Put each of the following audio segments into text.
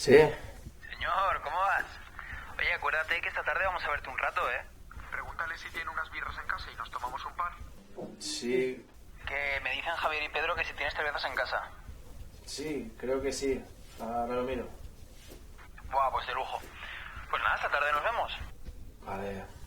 Sí. Señor, ¿cómo vas? Oye, acuérdate que esta tarde vamos a verte un rato, ¿eh? Pregúntale si tiene unas birras en casa y nos tomamos un par. Sí, Que me dicen Javier y Pedro que si tienes cervezas en casa. sí, creo que sí. Ahora lo miro. Buah, pues de lujo. Pues nada, esta tarde nos vemos. Vale.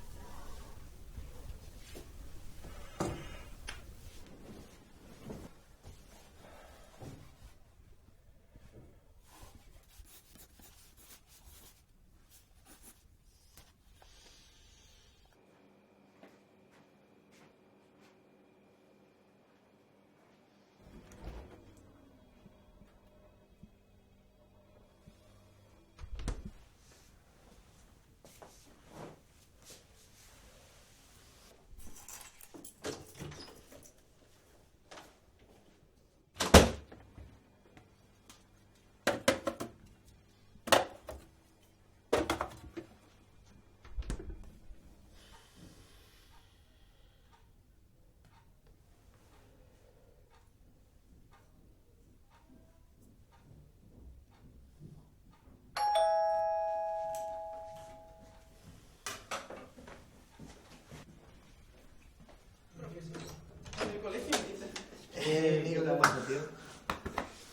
¿Qué pasa, tío?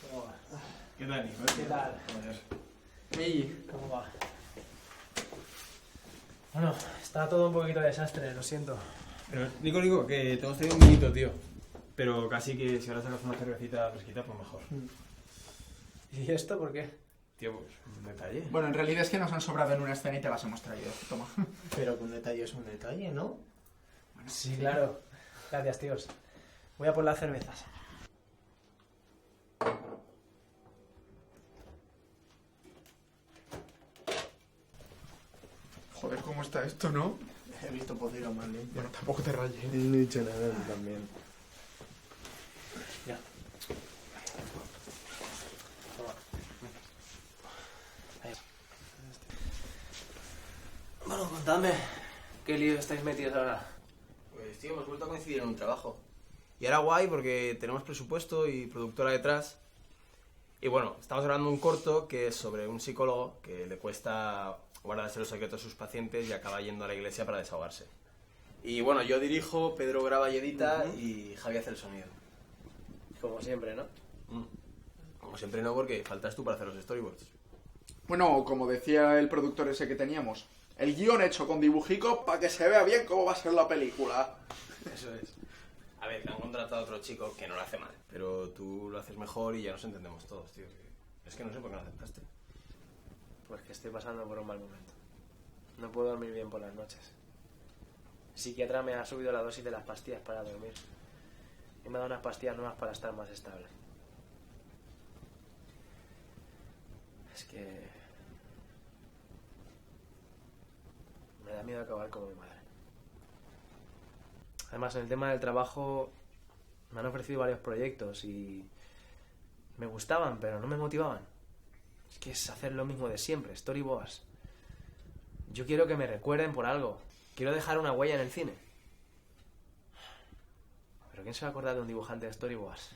¿Cómo va? ¿Qué tal, Nico? ¿Qué tal? Joder. Ey, ¿cómo va? Bueno, está todo un poquito de desastre, lo siento. Pero, Nico, que te hemos tenido un minuto, tío. Pero casi que si ahora sacas una cervecita fresquita, pues mejor. ¿Y esto por qué? Tío, pues un detalle. Bueno, en realidad es que nos han sobrado en una escena y te las hemos traído. Toma. Pero que un detalle es un detalle, ¿no? Sí, claro. Gracias, tíos. Voy a por las cervezas. Joder, ¿cómo está esto, no? He visto podrido más limpio. Bueno, tampoco te rayes. No he dicho nada también. Ya. Bueno, contadme. ¿Qué lío estáis metidos ahora? Pues tío, hemos vuelto a coincidir en un trabajo. Y ahora guay porque tenemos presupuesto y productora detrás. Y bueno, estamos grabando un corto que es sobre un psicólogo que le cuesta guardarse los secretos de sus pacientes y acaba yendo a la iglesia para desahogarse. Y bueno, yo dirijo, Pedro graba y edita y Javi hace el sonido. Como siempre, ¿no? Como siempre no, porque faltas tú para hacer los storyboards. Bueno, como decía el productor ese que teníamos, el guión hecho con dibujico para que se vea bien cómo va a ser la película. Eso es. A ver, que han contratado a otro chico que no lo hace mal, pero tú lo haces mejor y ya nos entendemos todos, tío. Es que no sé por qué no aceptaste. Pues que estoy pasando por un mal momento. No puedo dormir bien por las noches. El psiquiatra me ha subido la dosis de las pastillas para dormir. Y me ha dado unas pastillas nuevas para estar más estable. Es que... me da miedo acabar como mi madre. Además, en el tema del trabajo me han ofrecido varios proyectos y me gustaban, pero no me motivaban. Es que es hacer lo mismo de siempre, storyboards. Yo quiero que me recuerden por algo. Quiero dejar una huella en el cine. ¿Pero quién se va a acordar de un dibujante de storyboards?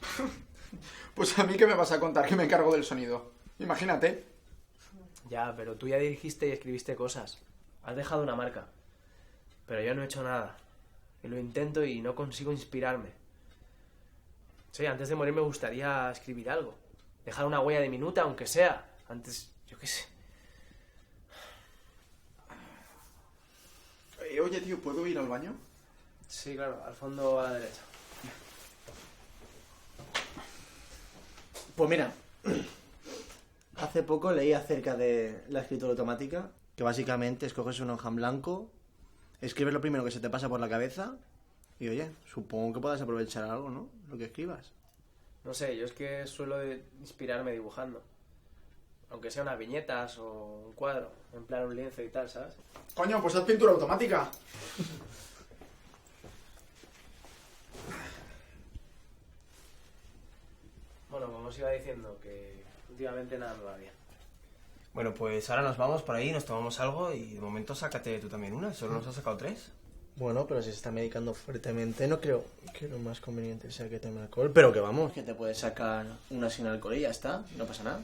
Pues a mí que me vas a contar que me encargo del sonido. Imagínate. Ya, pero tú ya dirigiste y escribiste cosas. Has dejado una marca. Pero yo no he hecho nada. Y lo intento y no consigo inspirarme. Sí, antes de morir me gustaría escribir algo. Dejar una huella diminuta, aunque sea. Antes, yo qué sé. Oye, tío, ¿puedo ir al baño? Sí, claro, al fondo a la derecha. Pues mira, hace poco leí acerca de la escritura automática, que básicamente escoges una hoja en blanco, escribes lo primero que se te pasa por la cabeza y oye, supongo que puedas aprovechar algo, ¿no? Lo que escribas. No sé, yo es que suelo inspirarme dibujando. Aunque sea unas viñetas o un cuadro, en plan un lienzo y tal, ¿sabes? Coño, pues haz pintura automática. Bueno, como os iba diciendo, que últimamente nada me va bien. Bueno, pues ahora nos vamos por ahí, nos tomamos algo y de momento sácate tú también una. Solo nos has sacado 3. Bueno, pero si se está medicando fuertemente, no creo que lo más conveniente sea que tome alcohol. Pero que vamos, que te puedes sacar una sin alcohol y ya está, no pasa nada.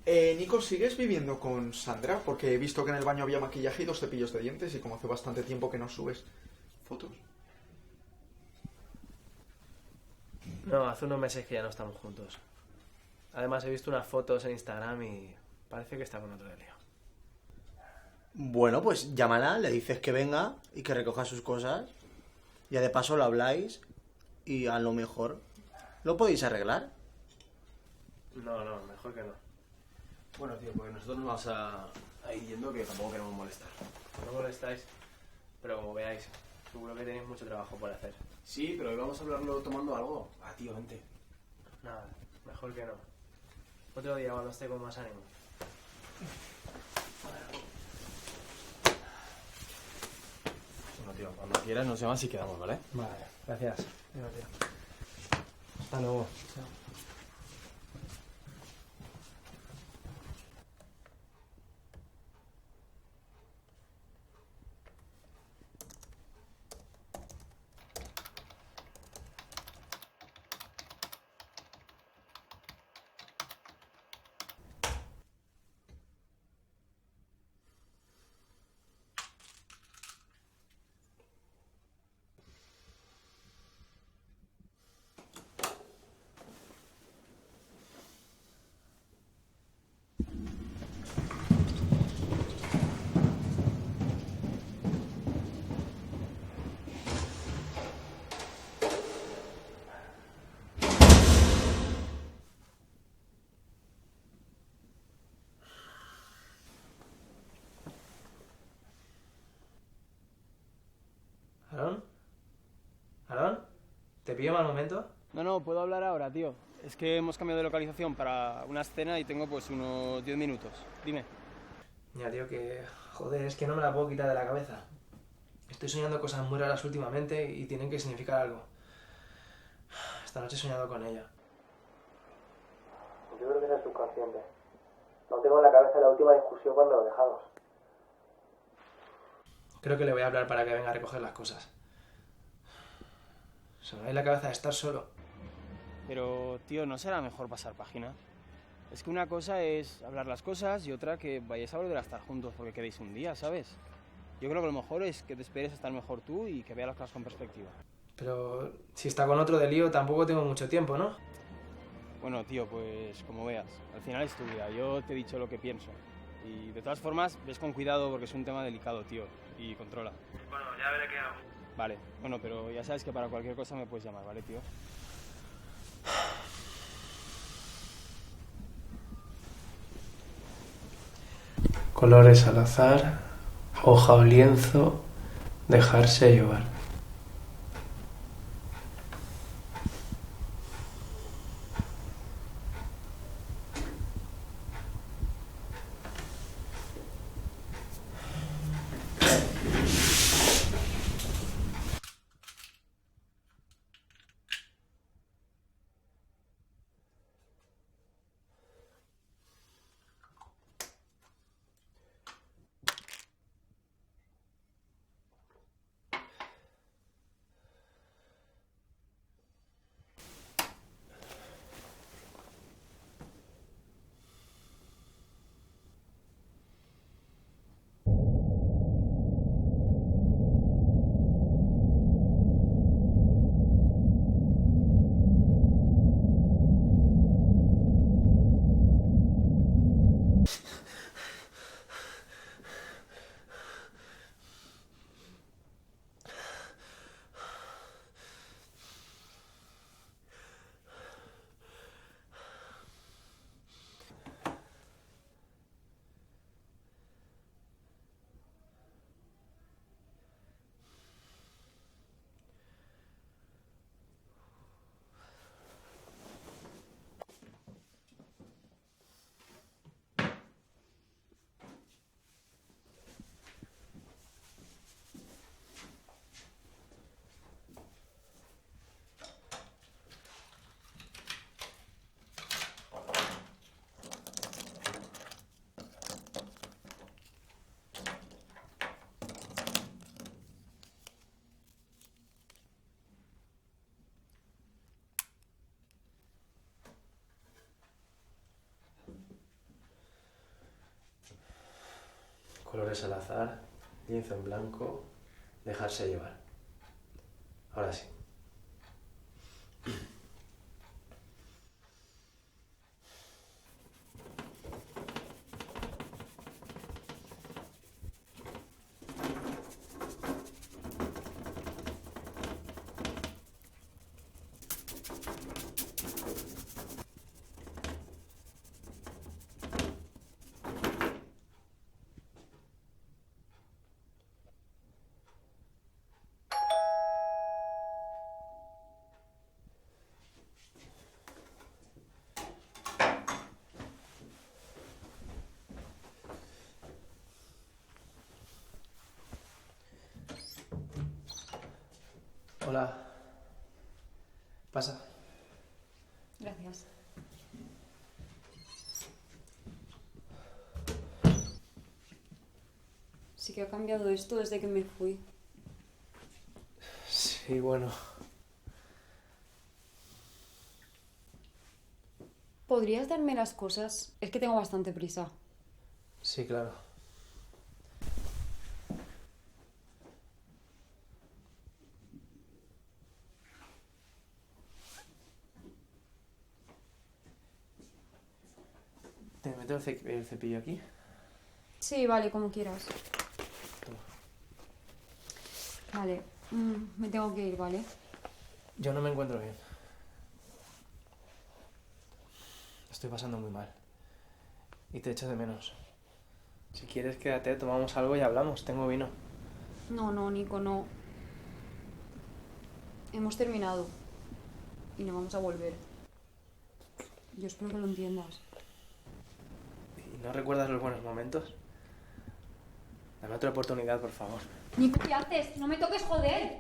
Nico, ¿sigues viviendo con Sandra? Porque he visto que en el baño había maquillaje y 2 cepillos de dientes y como hace bastante tiempo que no subes fotos. No, hace unos meses que ya no estamos juntos. Además he visto unas fotos en Instagram y parece que está con otro de lío. Bueno, pues llámala, le dices que venga y que recoja sus cosas. Ya de paso lo habláis y a lo mejor lo podéis arreglar. No, mejor que no. Bueno, tío, pues nosotros nos vamos a ir yendo, que tampoco queremos molestar. No molestáis, pero como veáis, seguro que tenéis mucho trabajo por hacer. Sí, pero hoy vamos a hablarlo tomando algo. Ah, tío, vente. Nada, mejor que no. Otro día cuando esté con más ánimo. Bueno, tío, cuando quieras nos llamas y quedamos, ¿vale? Vale, gracias. Venga, tío. Hasta luego. Chao. ¿Aarón? ¿Aarón? ¿Te pillo mal momento? No, puedo hablar ahora, tío. Es que hemos cambiado de localización para una escena y tengo pues unos 10 minutos. Dime. Ya, tío, que... Joder, es que no me la puedo quitar de la cabeza. Estoy soñando cosas muy raras últimamente y tienen que significar algo. Esta noche he soñado con ella. Yo creo que es el subconsciente. No tengo en la cabeza la última discusión cuando lo dejamos. Creo que le voy a hablar para que venga a recoger las cosas. Se me va a ir la cabeza de estar solo. Pero, tío, ¿no será mejor pasar página? Es que una cosa es hablar las cosas y otra que vayáis a volver a estar juntos porque quedéis un día, ¿sabes? Yo creo que lo mejor es que te esperes a estar mejor tú y que veas las cosas con perspectiva. Pero si está con otro de lío tampoco tengo mucho tiempo, ¿no? Bueno, tío, pues como veas. Al final es tu vida. Yo te he dicho lo que pienso. Y de todas formas, ves con cuidado porque es un tema delicado, tío. Y controla. Bueno, ya veré qué hago. Vale, bueno, pero ya sabes que para cualquier cosa me puedes llamar, ¿vale, tío? Colores al azar, hoja o lienzo, dejarse llevar. Colores al azar, lienzo en blanco, dejarse llevar. Ahora sí. Hola. Pasa. Gracias. Sí que ha cambiado esto desde que me fui. Sí, bueno. ¿Podrías darme las cosas? Es que tengo bastante prisa. Sí, claro. ¿Te meto el cepillo aquí? Sí, vale, como quieras. Toma. Vale, me tengo que ir, ¿vale? Yo no me encuentro bien. Estoy pasando muy mal. Y te echo de menos. Si quieres, quédate, tomamos algo y hablamos. Tengo vino. No, Nico, no. Hemos terminado. Y no vamos a volver. Yo espero que lo entiendas. ¿Y no recuerdas los buenos momentos? Dame otra oportunidad, por favor. Nico, ¿qué haces? ¡No me toques, joder!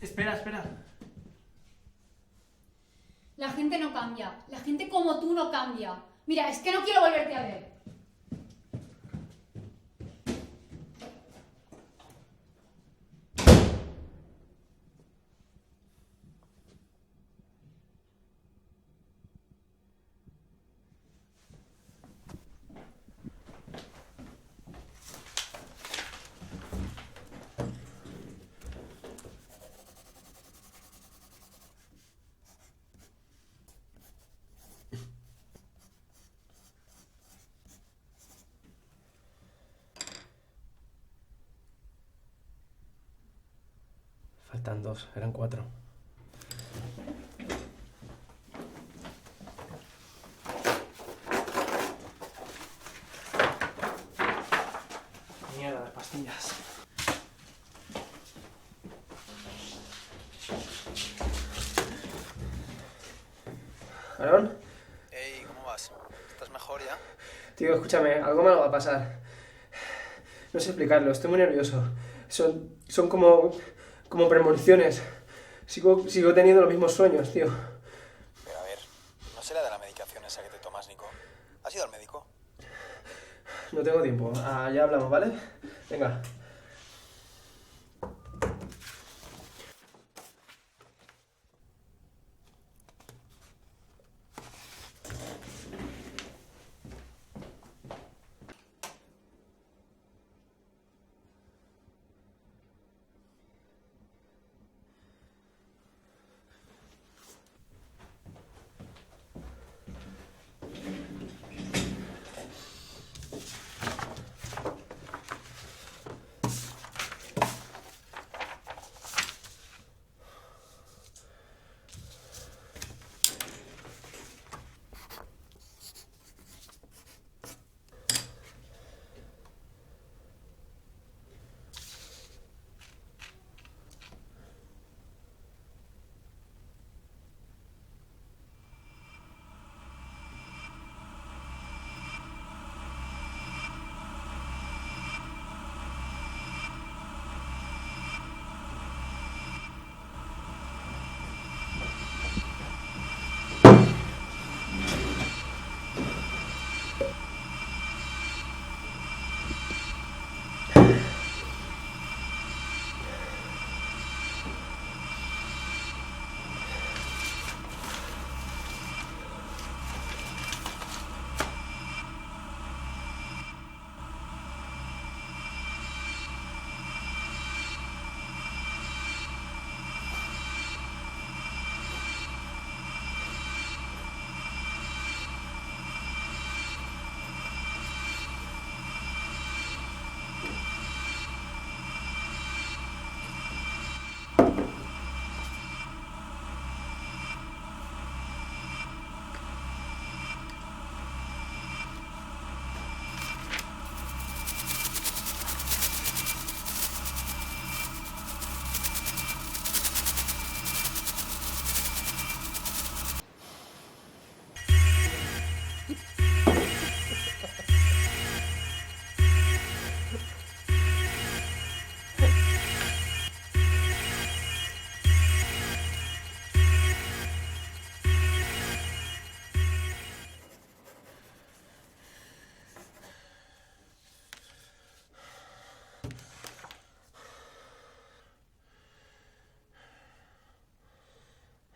Espera, espera. La gente no cambia. La gente como tú no cambia. Mira, es que no quiero volverte a ver. Faltan 2, eran 4. Mierda, las pastillas. ¿Aarón? Ey, ¿cómo vas? ¿Estás mejor ya? Tío, escúchame, algo malo va a pasar. No sé explicarlo, estoy muy nervioso. Son como premoniciones. Sigo teniendo los mismos sueños, tío. Pero a ver, ¿no será de la medicación esa que te tomas, Nico? ¿Has ido al médico? No tengo tiempo. Ya hablamos, ¿vale? Venga.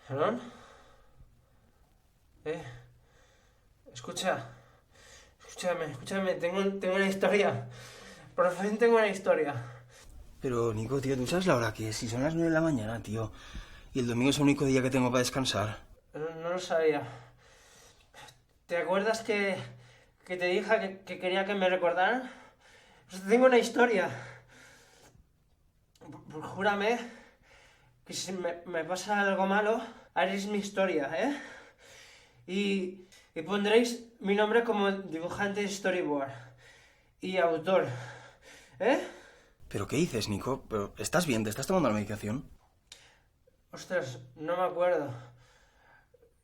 ¿Aaron? Escúchame, tengo una historia. Por fin tengo una historia. Pero, Nico, tío, ¿tú sabes la hora que es? Si son las 9 de la mañana, tío. Y el domingo es el único día que tengo para descansar. No lo sabía. ¿Te acuerdas que te dije que quería que me recordaran? Pues tengo una historia. Júrame que si me pasa algo malo, haréis mi historia, ¿eh? Y pondréis mi nombre como dibujante de storyboard y autor, ¿eh? ¿Pero qué dices, Nico? ¿Pero estás bien? ¿Te estás tomando la medicación? Ostras, no me acuerdo.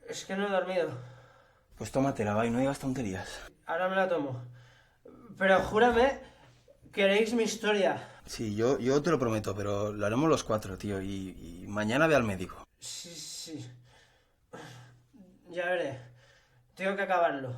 Es que no he dormido. Pues tómatela, va, y no digas tonterías. Ahora me la tomo. Pero júrame que haréis mi historia. Sí, yo te lo prometo, pero lo haremos los 4, tío, y mañana ve al médico. Sí. Ya veré. Tengo que acabarlo.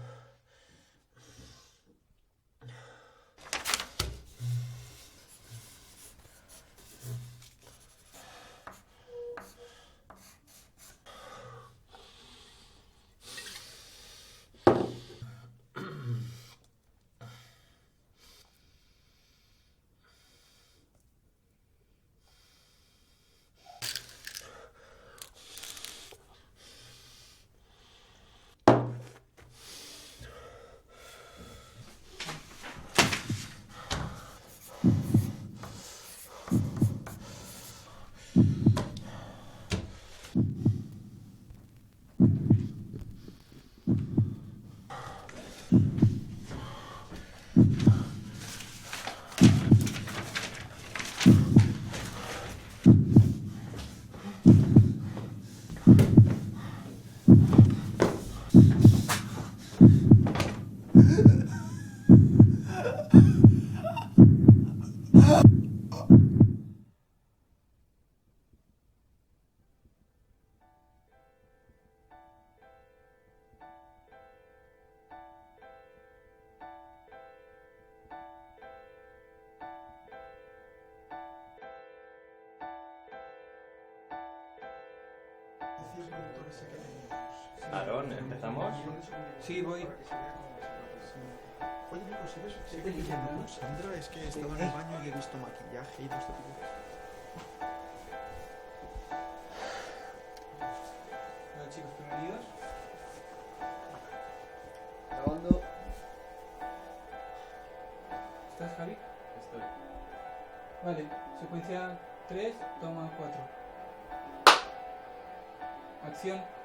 Aarón, ¿empezamos? Sí, voy. Oye, Nico, ¿sigues leyendo? Sandra, es que he estado en el baño y he visto maquillaje y todo este tipo de cosas. Bueno, chicos, bienvenidos. Grabando. ¿Estás, Javi? Estoy. Vale, secuencia 3, toma 4. Acción.